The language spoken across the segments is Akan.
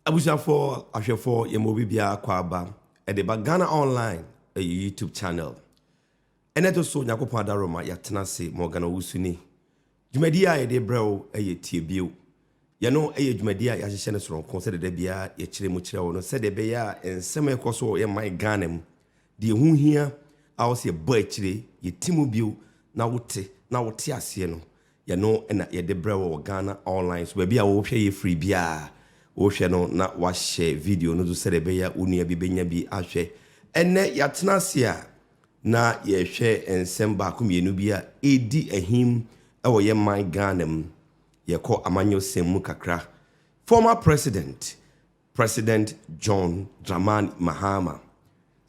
Abusha for Yemobibia Kwaba at the Bagana Online, a YouTube channel. And that also Yakupon Daroma Yatanasi Morgana Usuni. Jumedia de bro a TBU. Yano a Jumedia Yashanes considered the Bia, Yachirimucho, no said the Bea and Semi Coso in my Ganem. The who here, I was a birchly, ye Timubu, now Tiasiano. Yano and at the bro Ghana Online, so maybe I will pay free beer. Wohwe no na wahye video no so sɛ beya unua bi benya bi ahwe enne yatena se a na yehwe ensem ba ko mienu bi a edi ahim ɛwɔ ye man Ghana mu yɛkɔ amanyo semu kakra former president John Dramani Mahama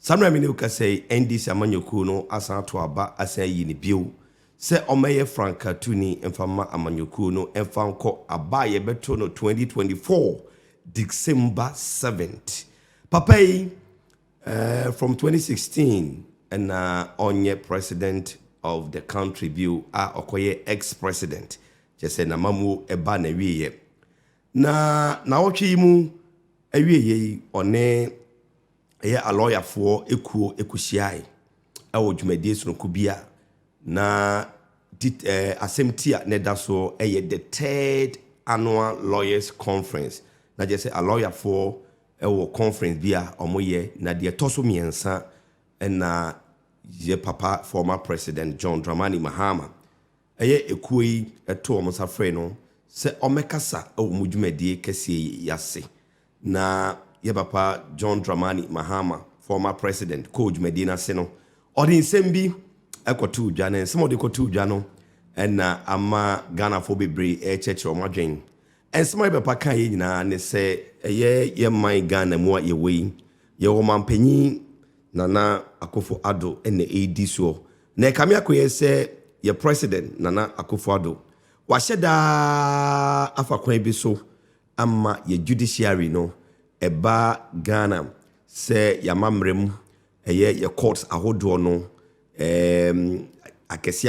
samra mi ne ka sɛ NDC amanyoku no asan to aba asan yi ne bio sɛ ɔmɛyɛ franka tuni emfama amanyoku no emfanko aba ye beto no 2024 December 7th. Papai, from 2016, and onye president of the country view, okoye ex-president. Just say na mamu eba na wiye. Na ochi mu wiye one a lawyer for ekusiai. Ewo dwumadi so kubia na assemtia ne da so the third annual lawyers conference. Na just say a lawyer for a conference via omoye na de toso miensa na ye papa former president John Dramani Mahama ekui eto omosa frɛ no se omekasa omudwumadi kese yase na ye papa John Dramani Mahama former president ko dwumadi na se no odi nsɛm bi ekotu dwa na nsɛm odi kotu dwa no na ama Ghana for bebre church omadwen. And some of the Pakai na say, ye my Ghana more ye way, ye woman penny, Nana Akufo Addo, and the AD so. Ne Kamiako say, ye president, Nana Akufo Addo. Washada afa kwen so, ama ye judiciary no, eba Ghana, say ya mamrem, ye courts ahodo no, akesi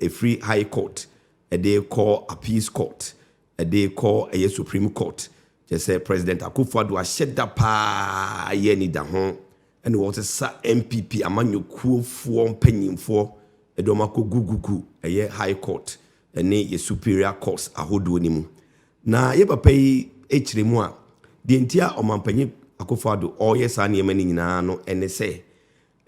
a free high court, they call appeals court. They call a Supreme Court. Just say President Akufo Addo shed that pa ye ni da ho and what is NPP amanyo kuo for penny for a domako gugugu a high court and ye superior courts ahodo ni mu. Na ye papa yi echire mu a de ntia omampanyi Akufo Addo yes ani emani nyina no ene say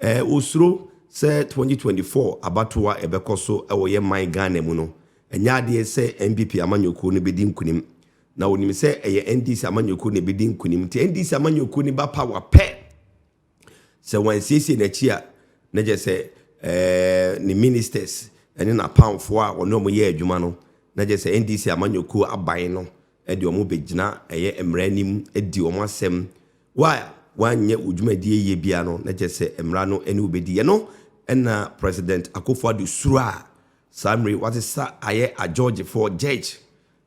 osuro say 2024 abatoa ebekoso ewo ye man Ghana mu no. Enyade se NPP amanyoku ne bedi nkunim na onim se NDC amanyoku ne bedi nkunim ti NDC amanyoku ne ba power pe se wan sisi na chi a na je se ni ministers ene na poundfo a ono mo ye adwuma no na je se NDC amanyoku aban no e de omo begina emranim e di omo asem wanye udwumadi ye bia no na je se emra no ene obedi ye no na President Akufo Addo sura Samri what is aye a George for judge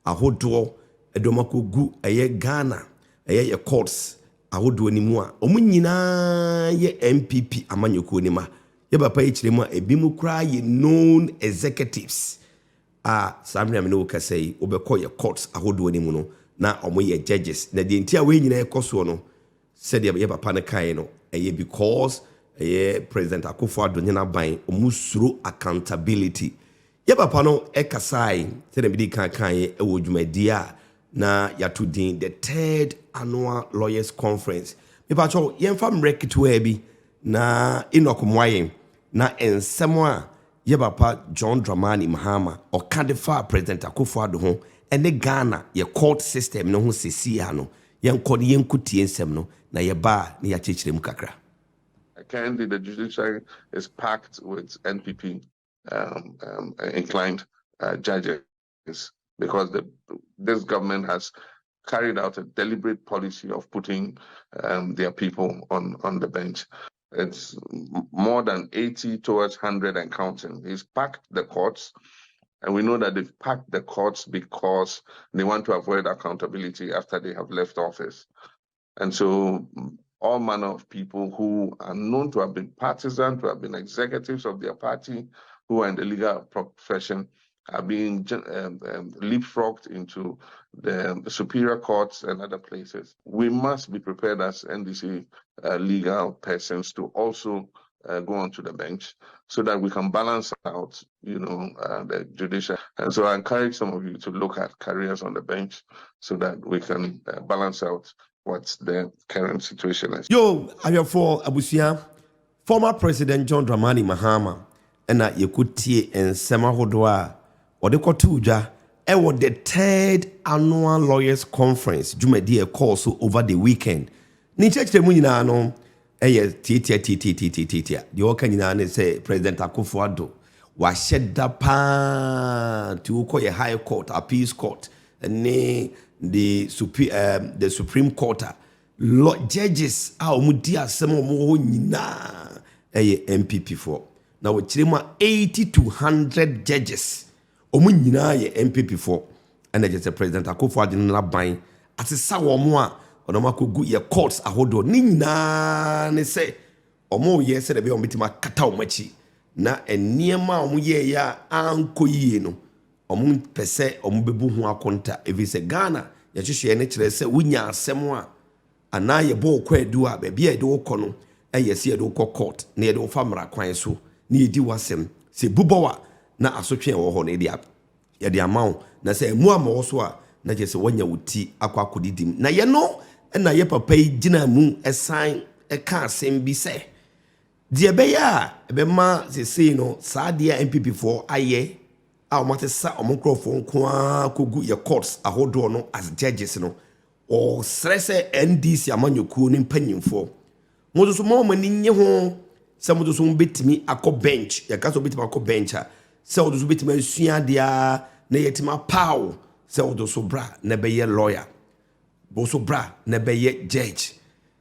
ahodo edomako gu Ghana ye courts ahodo ni mu a omu nyina ye NPP amanyoko ni ma ye papa yechire mu a ebi mu kra ye known executives Samri amene wo kasai obekọ ye courts ahodo ni mu no na omu ye judges na de ntia we nyina ekoso no said ye papa ne kai no because President Akufo Addo nyina ban omu suro accountability. Ye papa no ekasai tene bidi kan ewo dwumadi a na yatu din the third annual lawyers conference. Me pa cho yemfa mreketo bi na inokomwaye na ensem a ye papa John Dramani Mahama okadefa President Akufo Addo ho ene Ghana ye court system no ho sesi ha no yenkode yenkutie ensem no na ye ba na ya chechire mu kakra. Currently, the judiciary is packed with NPP inclined judges because this government has carried out a deliberate policy of putting their people on the bench. It's more than 80 towards 100 and counting. He's packed the courts, and we know that they've packed the courts because they want to avoid accountability after they have left office. And so all manner of people who are known to have been partisan, to have been executives of their party, who are in the legal profession, are being leapfrogged into the superior courts and other places. We must be prepared as NDC legal persons to also go onto the bench so that we can balance out, the judicial. And so I encourage some of you to look at careers on the bench so that we can balance out what the current situation is. Yo, for Abusia, former President John Dramani Mahama, and you could see in Semahodoa, or the Kotuja, was the 3rd annual lawyers conference, Jumedia course over the weekend. Ni church the munina no, titia. The Okanina say President Akufo Addo was shed the pan to call a high court, appeals court, and the Supreme Court. Judges a omudi asem omo nyina NPP for na we chirema 80 to 100 judges omo nyina ye NPP for and just President Akufo Addo na ban atesa wo mo a onoma kogu ye courts ahodo ni nyina ne se omo ye se de be omitima kata omachi na eniema omo ye ya ankoyie no omo pese omo bebu ho akonta evi se Ghana ya hwehwe ne kire se wunya asem a ana ye bo kwadu a bia ye de wokɔ no yesi ye de wokɔ court na ye de wofa mra kwan so na ye di wasem se bubowa na asotwe wo ho na ye de amawo na se mu ama wo so a na je se wanya wuti akwa akodidim na ye no na ye papa yi gina mu esan ka asem bi se de be ya be ma se sei no saa de NPP for aye a o mate sa o microphone ko a kogu ye courts ahodo no as judges no o stresse NDC amanyokuo ne mpanyimfo mozo so mo mani nye ho se mozo so betimi akọ bench ya kaso betimi akọ bench a se odo so betimi asua dia na yetima paw se odo so bra na be ye lawyer bo so bra na be ye judge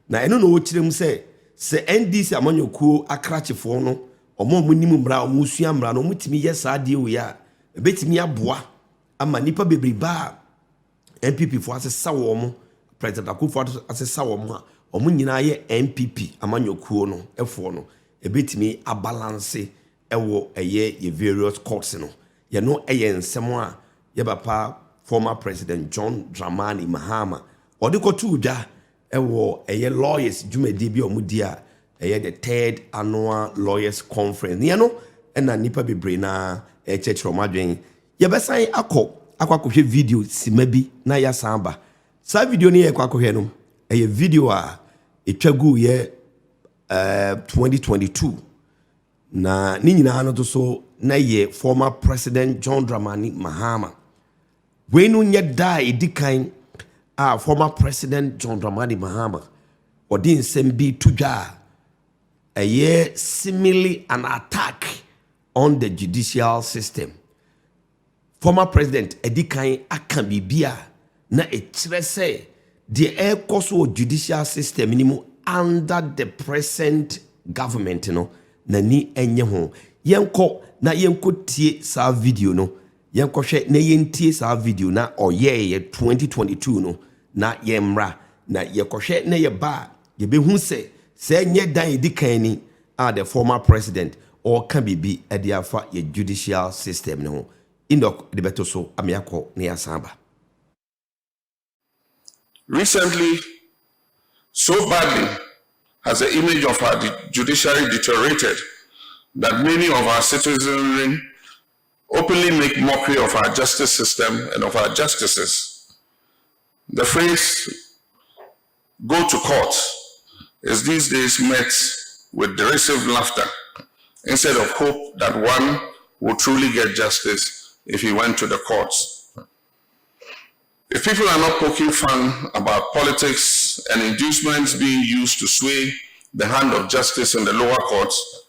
na eno no okirem se NDC amanyokuo akrachefo no omo munim mra omo sua mra no mutimi ye saa die we a betimi aboa ama nipa bebreba NPP for asesa wo mo President Akufo asesa wo mo a omo nyina ye NPP amanyokuo no efo no ebetimi abalance ewo eye ye various courts no ye no eye nsem a ye bapa former President John Dramani Mahama odikotu dwa ewo eye lawyers jumedi bi omudi a eye the 3rd annual lawyers conference ye no na nipa bebre na church romadwen ye besan akwakohwe video simabi na ya samba sa video ni ye kwakohwe no eye video a etwagu ye 2022 na ni nyina no to so na ye former President John Dramani Mahama we no nye die edikan a former President John Dramani Mahama odi nsem bi tudwa eye seemingly an attack on the judicial system. Former President edikan aka bibia na ekire se the air course judicial system minimum under the present government no na ni enye ho yenko na yenko tie sa video no yenko hwe na yentie sa video na oye 2022 no na yemra na yekohwe na ye ba ye behu se nye dan edikan ni the former president or can be ediafa ye judicial system no indok de beto so amiako na ya samba. Recently, so badly has the image of our judiciary deteriorated that many of our citizenry openly make mockery of our justice system and of our justices. The phrase, go to court, is these days met with derisive laughter instead of hope that one will truly get justice if he went to the courts. If people are not poking fun about politics and inducements being used to sway the hand of justice in the lower courts,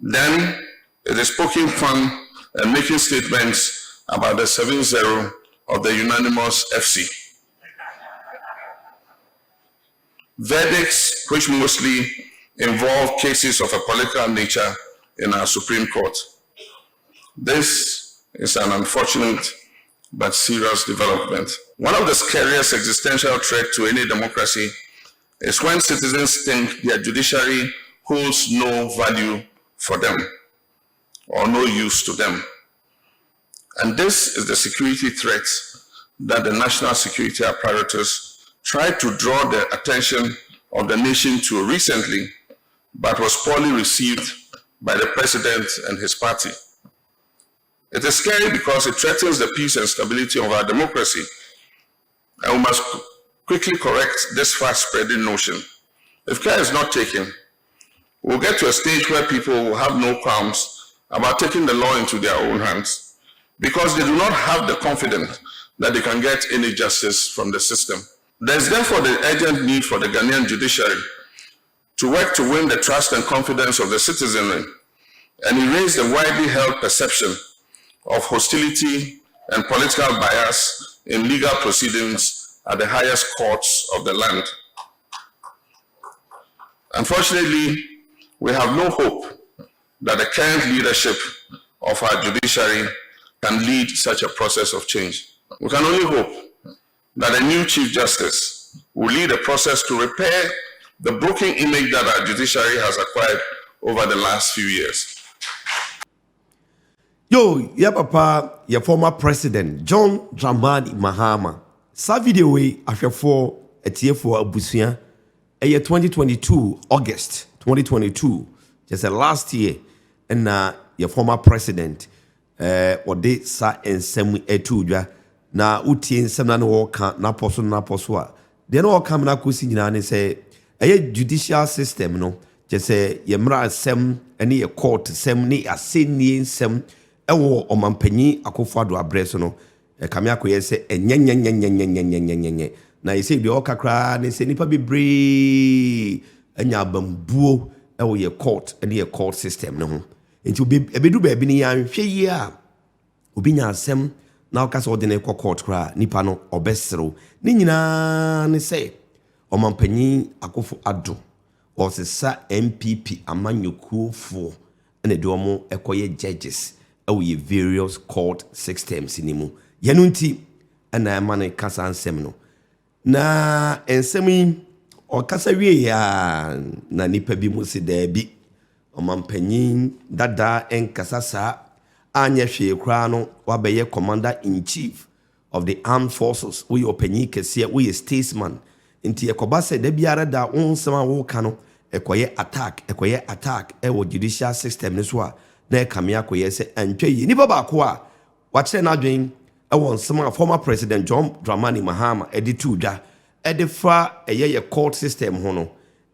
then it is poking fun and making statements about the 7-0 of the unanimous FC. Verdicts which mostly involve cases of a political nature in our Supreme Court. This is an unfortunate but serious development. One of the scariest existential threats to any democracy is when citizens think their judiciary holds no value for them or no use to them. And this is the security threat that the national security apparatus tried to draw the attention of the nation to recently, but was poorly received by the president and his party. It is scary because it threatens the peace and stability of our democracy, and we must quickly correct this fast-spreading notion. If care is not taken, we'll get to a stage where people will have no qualms about taking the law into their own hands because they do not have the confidence that they can get any justice from the system. There is therefore the urgent need for the Ghanaian judiciary to work to win the trust and confidence of the citizenry and erase the widely held perception of hostility and political bias in legal proceedings at the highest courts of the land. Unfortunately, we have no hope that the current leadership of our judiciary can lead such a process of change. We can only hope that a new Chief Justice will lead a process to repair the broken image that our judiciary has acquired over the last few years. Yo, yeah, papa, your former president, John Dramani Mahama. Sa video we after a tier for Abusia, a year 2022, August 2022, just last year, and your former president, or de sa and semi etuja, na uti in some na poso. Then all come na kusi and say, a judicial system, no, just say, yemra sem, any a court, sem, ni a sin, sem. Ewo omampanyi Akufo Addo abreso no kame akoye se enyenyenyenyenyenyenyenyenyenye na yese bi okakra ne se nipa bebre anya bambuo ewo ye court and ye court system no ho enti ebedu ba bi ni yanhwe yi a obi nya asem na okasa odene court kra nipa no obesero ni nyina ne se omampanyi Akufo Addo osesa NPP amanyokuofo ene de omo ekoye judges we various court systems in mu yanunti ana mane kasa ansem no na ensemi o kasa wie ya na nipa bi mu se da bi omampanyin dada enkasa sa anya hwe kra no wabeye commander in chief of the armed forces we opanyi kese we statesman nti ekoba se da biara da onsema wo ka no ekoye attack wo judicial system ne so a na kamia koye se antwa yi ni baba ko a wa kire na adwen e won sema former president John Dramani Mahama editu dwa edifa ye court system ho no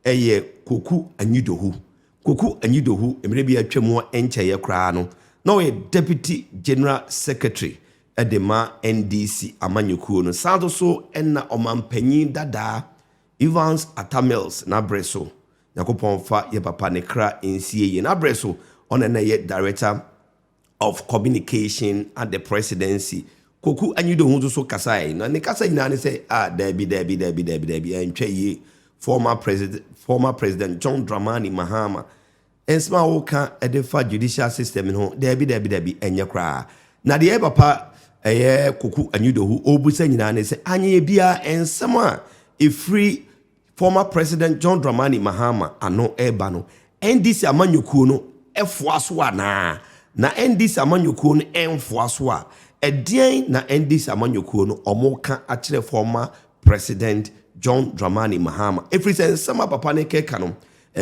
eye koku anyidohu emre bi atwemu enche ye kra no na we deputy general secretary edema NDC amanyokuo no sado so enna omampanyin dada Evans Atamils na breso yakopon fa ye papa ne kra ensie ye na breso on a director of communication at the presidency. Koku anyido hunzo so kasai. Na ne kasa ina ne say debi entwe ye former president John Dramani Mahama. Ensma woka edefa judicial system no debi enye kra. Na de papa koku anyido hu obusa nyina ne say anye bia ensema a free former president John Dramani Mahama ano eba no NDC amanyokuo no efuaso na NDC amanyokuo no enfuaso a edien na NDC amanyokuo no omoka akire former president John Dramani Mahama every sense sama papa ne keka no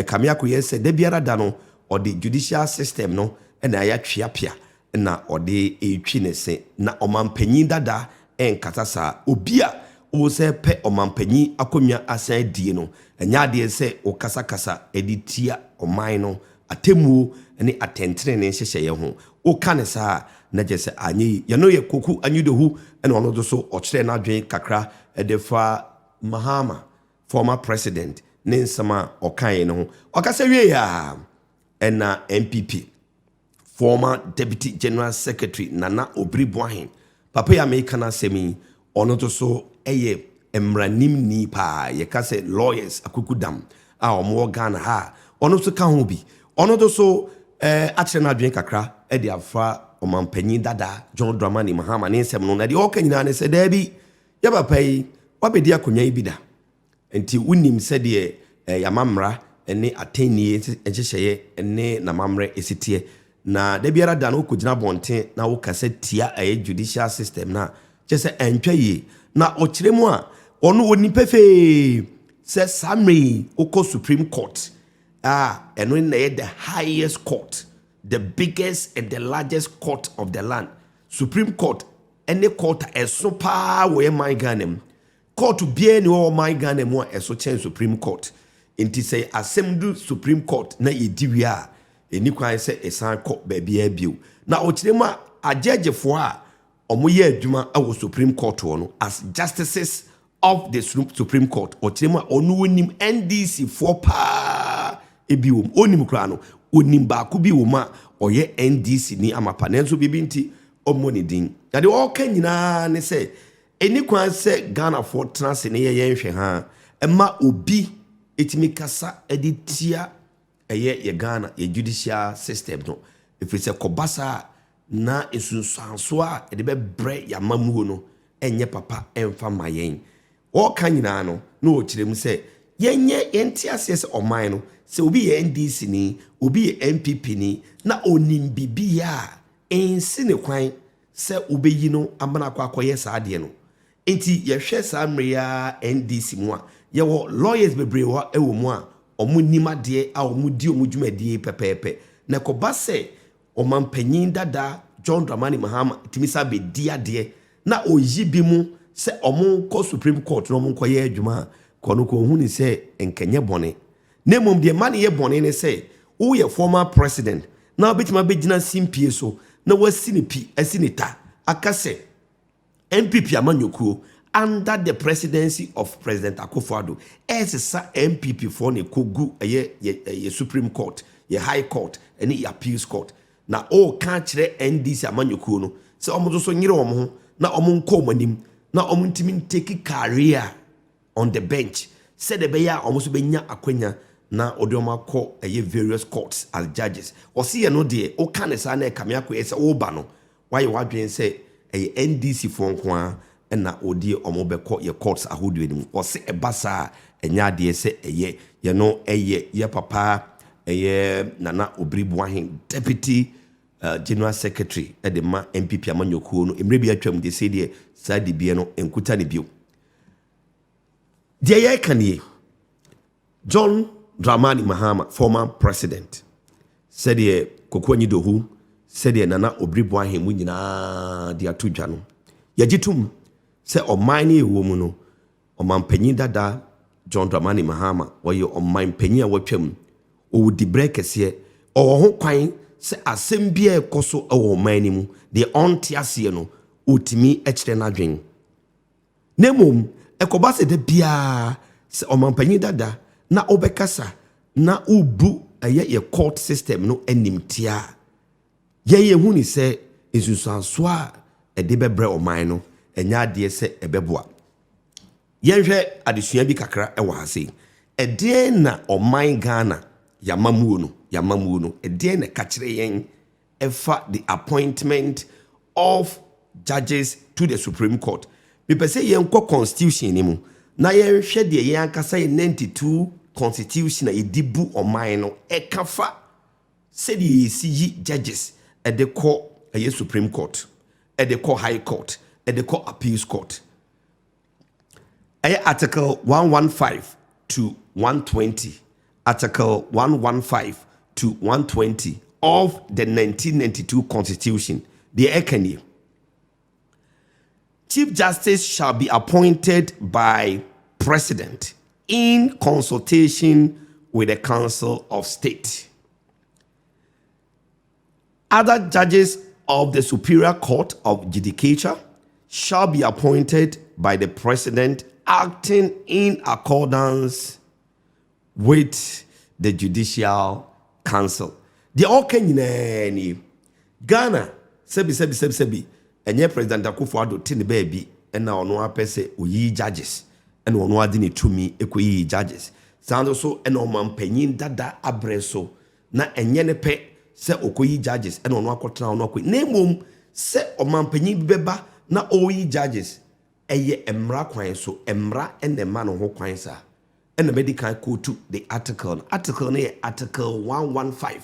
kamia koye se de biara da no or the judicial system no na ya twiapia na ode etwi ne se na omampanyin dada enkatasa obia wo se pe omampanyin akonwa asan die no enya de se o kasa editia oman no atemu ne atentere ne hyehye ye ho o kane sa na jese anyi ye no ye koku anyidohu ene ono do so o kire na adwen kakra edefa Mahama former president ne nsama o kan ne ho o kasa wie ya ena NPP former deputy general secretary Nana Obriboahin papa ya me kana semi ono do so eye emranim ni pa ye kase lawyers akukudam a omo Ghana ha ono so ka ho bi ono do so akire na adwen kakra e de afa omampanyin dada John Dramani Mahama ne nsem no na de o kanyina ne se da bi ya papa yi wabedi akonya yi bi da enti unim se de yamamra ene atenie enhyehye ene na mamre esitie na da biara da no kujina bonten na wo kasa tia judicial system na just say entwa yi na okire mu a ono woni pefe say summary oko Supreme Court eno na the highest court, the biggest and the largest court of the land. Supreme Court any court eso pa we my Ghana court bia ni wo my Ghana mu eso chen Supreme Court inti say assemble Supreme Court na yedi a eni kwan say esan kɔ baabi abio na okire mu agegefo a omoye adwuma awo Supreme Court no as justices of the Supreme Court okire mu onu wonim NDC for pa ebiwom onim kra no onim ba ko bi wo ma oye NDC ni amapa nenso bibi nti omoni din ya de all kan nyina ne say eni kwan say Ghana for trans ne ye nhwe ha ema obi etimi kasa editia ye Ghana ye judicial system no if it's a kobasa na esunsanso a de be bre ya mamu no enye papa emfa mayen all kan nyina no na o kirem say yenye entiase se oman no se obi ye NDC ni obi ye NPP ni na onim bibia ensi ne kwan se obeyi no amana kwa akoye saade no enti ye hwe sa mria NDC mu a ye wo lawyers bebre wo ewo mu a omu nimade a omu di omu dwumadie pepepe na koba se omampanyin dada John Dramani Mahama timisa be dia de na oyi bi mu se omu ko Supreme Court no omu koye adwuma kono ko hu ni se enkenye bone na mum de man ye bone ne se wo ye former president na obetima begina simpie so na wasini pi asinita akase NPP amanyokuo under the presidency of President Akufo Addo sa NPP for ne kogu ye Supreme Court, ye High Court, and ye Appeals Court. Na o kan kire NDC amanyokuo no se omo so nyire omo ho na omo nko manim na omo ntimi take career on the bench said the beya omo so benya akwanya na odioma call various courts as judges or see no de o kan sa na kamiako e se o ba no why you wadwen say NDC for nko na odi omo beko ye courts ahodo enim o se ebasa enya de se ye no ye papa nana obribuahin deputy general secretary de ma NPP amanyokuo no emre bi atwam de se de sa de bie no enkuta ne bio de ye kanie John Dramani Mahama, former president, said ye Kokwani Dohu, said ye Nana Obribuahin Winina dia Tujano. Yajitum, say o mine woman, o man penny dada, John Dramani Mahama, or you on mine penny wepem, or would the breakers here, or home quine, say a same beer coso or minim, the ontiasiano, utimi extenadring. Nemum, a cobase de bia, say o man penny dada. Na obekasa na ubu ye court system no animtia ye hu ni se esusanso a de bebre oman no enya de se ebeboa ye hwe adesua bi kakra e wa ase de na oman Ghana yamamu no de na ka kire yen efa the appointment of judges to the Supreme Court me pese yen ko constitution ni mu na ye hwe de yen akasa 92 constitution a edibu oman no ekafa said ye see judges at the court Supreme Court at the court High Court at the court Appeals Court article 115 to 120 article 115 to 120 of the 1992 constitution the ekani Chief Justice shall be appointed by President in consultation with the Council of State. Other judges of the Superior Court of Judicature shall be appointed by the President acting in accordance with the Judicial Council. The Okenyani Ghana sebi enye President Akufo Addo tini baby and now no apese uyi judges. And one wadini to me equi judges. Sound so and on penyin dada abreso na enyene pe se okoyi judges and on wakotna no kwi name se o man penyin beba na oyi judges eye emra kwan so emra and the man ho kwan sa and the medical code to the article na article 115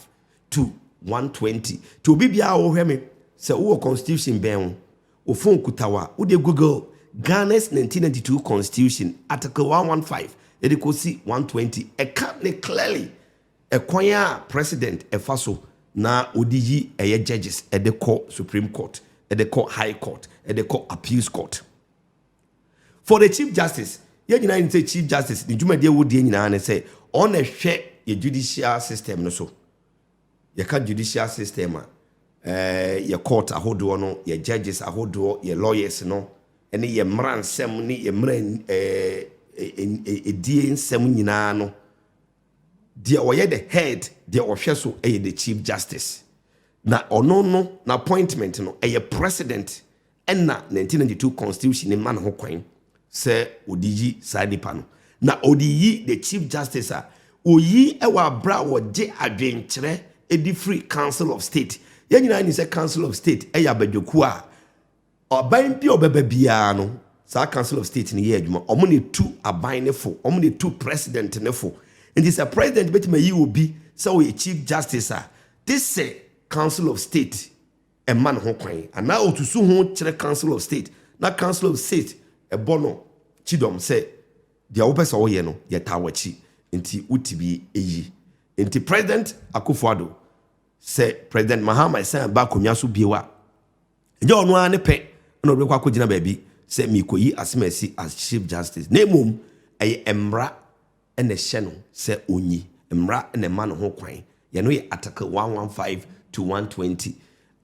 to 120 to obi bia wo hwe me se wo constitution ben wo phone kutawa wo de Google Ghana's 1992 constitution article 115 it go see 120 e can clearly e kwanya president e faso na odiji eye judges e de call Supreme Court e de call High Court e de call Appeals Court. For the Chief Justice, ye nyina ni say Chief Justice the dwumade wo die nyina ne say on e hwe ye judicial system no so. Ye ka judicial system ye court ahodo no, ye judges ahodo, ye lawyers no, ene ye mran sem ni ye mran die nsem nyina no. The oye the head the officer the Chief Justice. Na ono no na appointment no president and na 1992 constitution in man ho kwan se odiji sa nipa no. Na odiyi the Chief Justice oyi ewa bra wo je adwenkyere edi free Council of State. Ye nyina ni se Council of State badwoku a oban bi obeba bia no sa Council of State ni ye adwuma omo ne tu aban ne fo omo ne tu president ne fo. And this a president betima yi obi so a Chief Justice this Council of State a man ho kwan and now to su ho kire Council of State na Council of State e bono chidom say dia wo pesa wo ye no ye tawachi nti utibi eyi nti President Akufo Addo say President Mahama say ba komia so biewa eje ono ane pe na obi kwa kogina ba bi say mi koyi asemasi as Chief Justice na mum eye emra and the channel say onyi emra and the man ho kwan ye no ye article 115 to 120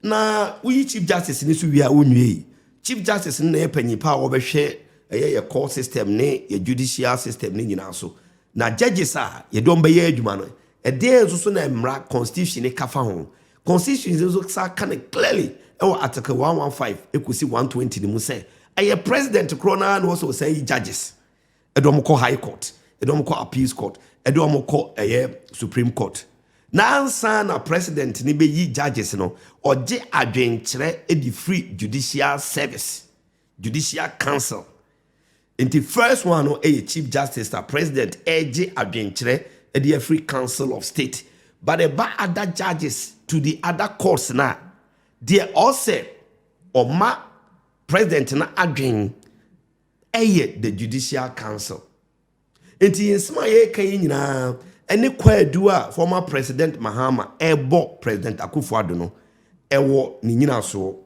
na we Chief Justice ni so wi a onwie Chief Justice na ye panyi pa wo be hwe ye court system ne ye judicial system ne nyina so na judges ye don be ye adwuma no e dey so na emra constitution ne kafa ho constitution so sa can clearly article 115 ekusi 120 ni mu say president krona no so say judges edom ko High Court edom ko Appeals Court edom ko Supreme Court na ansa na president ni be yi judges no oje adwenkyere edi free judicial service judicial council in the first one no Chief Justice the president eje adwenkyere edi free council of state but about other judges to the other courts na they also ma president na adwen the judicial council. Enti nsema ye kan nyina ene kwadu a former president Mahama ebo president Akufo Addo no ewo ni nyina so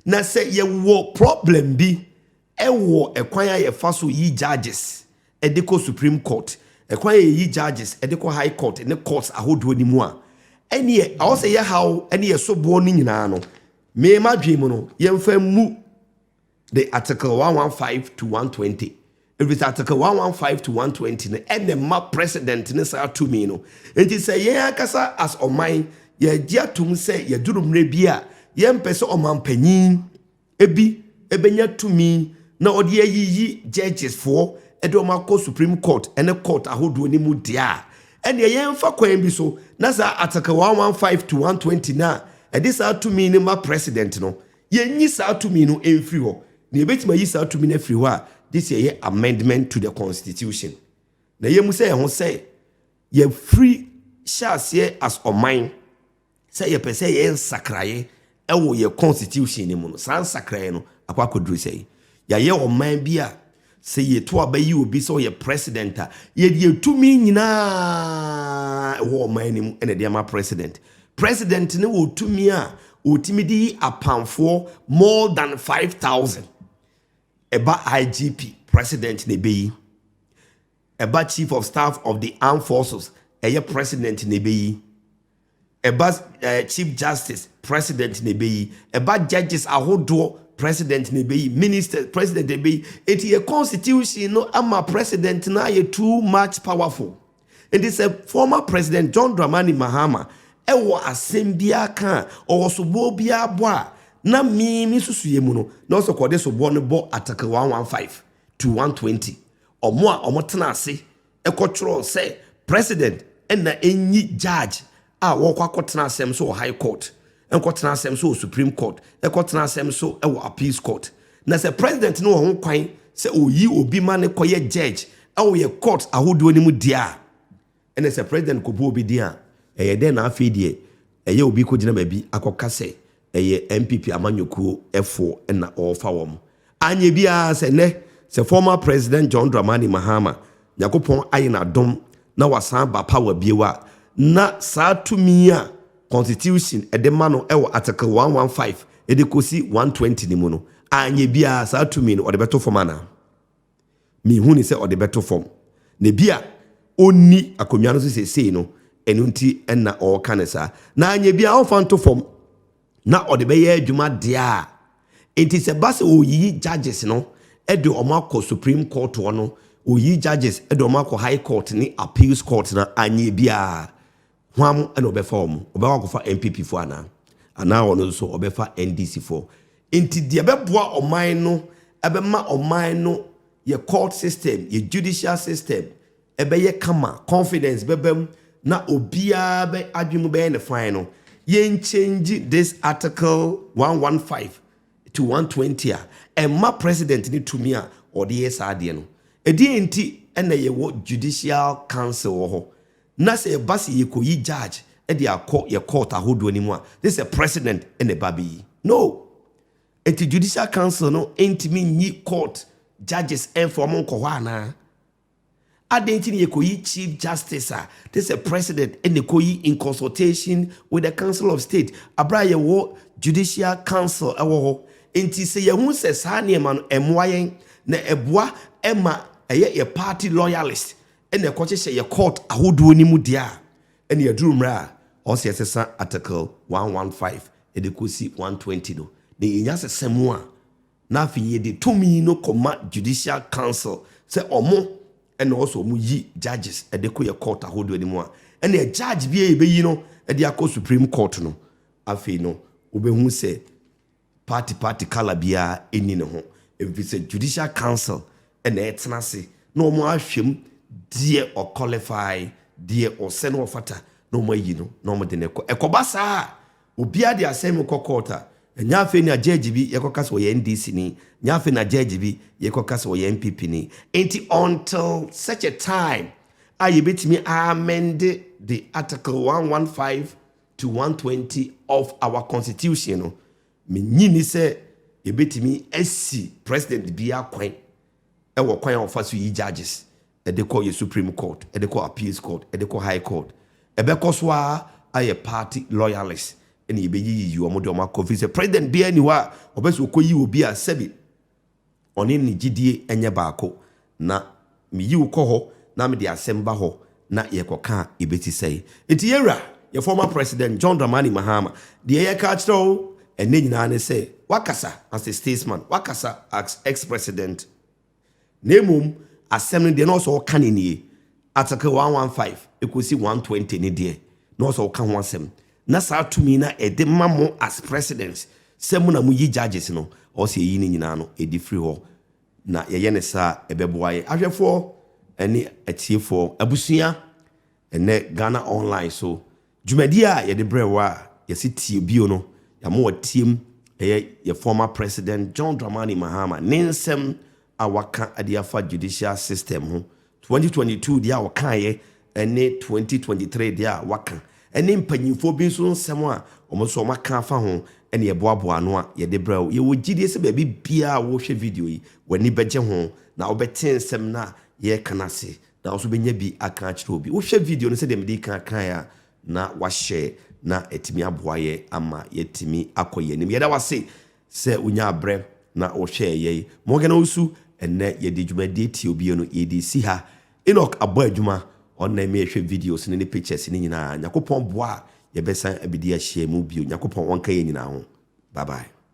na se ye wo problem bi ewo ekwan ya faso yi judges edeko Supreme Court ekwan ya yi judges edeko High Court ne courts ahodo ni mu a ene awo se ye how ene ye so bo ni nyina no me madwem no ye mfa mu the article 115 to 120. If it's article 115 to 120, and the map president in this to me, no. And it say, yeah, kasa as on mine, ye dear to say, ye do rebia, ye peso o man penin, ebenya to me, no, dear ye judges for, edomako Supreme Court, and a court a who do any mudia. And ye yen for queen so, nasa article 115 to 120 na, and this out to me, no, my president, no. Ye nis out to me, no, in free. Ni beti ma yisa out to me, everywhere. This year amendment to the constitution. Na ye mu say ye free shas ye as o mine say ye pese ye nsakraye ewo ye constitution ni mu no san sakraye no akwa kodru say ya ye o mine bia say ye to abayi obi so ye president ye die tumi nyina wo mine ni mu ene de ma president ne wo tumi a otimi di apamfo more than 5,000 eba IGP president nebeyi eba chief of staff of the armed forces president nebeyi eba chief justice president nebeyi eba judges ahodo president nebeyi minister president nebeyi eti constitution no ama president na ye too much powerful and this former president John Dramani Mahama ewo asembia kan owosobo bia boa na mi susuye mu no na so kode so bo no bo article 115 to 120 omo a omo tena ase ekotro say president na enyi judge a wo kwa kotena asem so High Court enkotena asem so Supreme Court ekotena asem so ewo Appeals Court na say president no ho kwan say oyi obi ma ne koye judge ewo ye court ahodo ni mu dia ene say president ko bo obi dia eye den na afedie ɛyɛ obi ko gyina baabi akɔka sɛ ɛyɛ NPP amanyɔkuo ɛfo ɛna ɔfa wɔn anye bia sɛ nɛ sɛ former president John Dramani Mahama Nyakopɔn ayɛ n'adom na wasan ba power biewa na saa tumi a constitution ɛde ma no ɛwɔ article 115 ɛde kosi 120 ni mu no anye bia saa tumi no ɔde bɛto fam ana mi hu ni sɛ ɔde bɛto fam na bia onni akonnwa no so sesei no ɛno nti ɛna ɔka ne saa na anye bia ɔfa nto fam na ɔde bɛyɛ adwuma deɛ a enti sɛ ba sɛ oyiyi judges no ɛde ɔmo akɔ Supreme Court no oyi judges ɛde ɔmo akɔ High Court ni Appeals Court na anye bia hwam ɛna ɔbɛfa ɔmo ɔbɛwa akɔfa NPP fo ana ɔno so ɔbɛfa NDC fo enti deɛ bɛboa ɔman no ɛbɛma ɔman no yɛ court system yɛ judicial system ɛbɛyɛ kama confidence bɛbɛm na obiara bɛ adwemu bɛyɛ ne fine no yɛn change this article 115 to 120 a ɛma president ni tumi a ɔde yɛ saa adeɛ no ɛdi enti ɛna yɛwɔ judicial council wɔ hɔ na sɛ ɛba sɛ yɛkɔyi judge ɛde akɔ yɛ court ahodoɔ ni mu a this is president ɛna ɛba bɛyi no ɛti judicial council no ɛntimi nyi court judges ɛmfa ɔmo nkɔ hɔ anaa adentin yekoyi chief justice this is president and yekoyi in consultation with the council of state abra yewo judicial council ewo enti se yehu se saa niema no emwayen na eboa ema ye party loyalist ene kochehye ye court ahodo ni mu dia ene yaduru mra o se sesa article 115 edekosi 120 no ne yenya sesemu a na afi ye de tumi no koma judicial council se omo and also mu yi judges edeko ye court ahodo ni mu a and a judge bi e be yi no e de akọ Supreme Court no afi no obehu se party color bia eni ne ho if it's a judicial council and etena se no mo ahwem die o qualify die o se no fata no mo yi no no mo de ne ekoba saa obia de asem ko court nyafe na judge bi yekoka so ye NDC ni nyafe na judge bi yekoka so ye NPP ni enti until such a time I betimi amend the article 115 to 120 of our constitution no me nyini se ye betimi asi president bia kwan e wo kwan of so yi judges e de call ye Supreme Court e de call Appeals Court e de call High Court e be koswa aye party loyalists and ye be yi omo de omo confuse president bia ni wa obeso koyi obi a sebi oni ni gidie enye baako na mi yi ukọ ho na me de asemba ho na ye koka ebeti sei enti yera ye former president John Dramani Mahama de ye ka chiro ene nyina ne say wakasa as a statesman wakasa as ex-president nemum asem de no so ka ne article 115 ekosi 120 ne de no so ka ho asem na saa tumi na ede mamo as presidents semu na mu yi judges no o se yi ni nyina no edi free ho na ye ne saa ebeboaye ahwefo ene atiefo abusua ene Ghana online so dwumadi a ye de brewa ye sitie bio no ya mo watiem ye former president John Dramani Mahama nensem awaka adiafa judicial system ho 2022 dia waka ye ene 2023 dia waka ene mpanyimfo bi so nsem a omoso maka fa ho ene yeboaboa no a ye de brew ye wogidie se ba bi bia wo hwe video yi wani beje ho na obeten nsem na ye kanase na oso benya bi aka akire obi wo hwe video no se dem di kan ya na wa share na etimi aboa ye ama yetimi akoye nim ye da wase se unya abre na wo hwe ye mo gana usu ene ye di dwumadi ti obi no ye di si ha Enoch abo adwuma on na me hwe videos ne pictures ni nyina Nyakopon boa ye besan abidi a hye mu bio Nyakopon wonka ye nyina ho bye bye.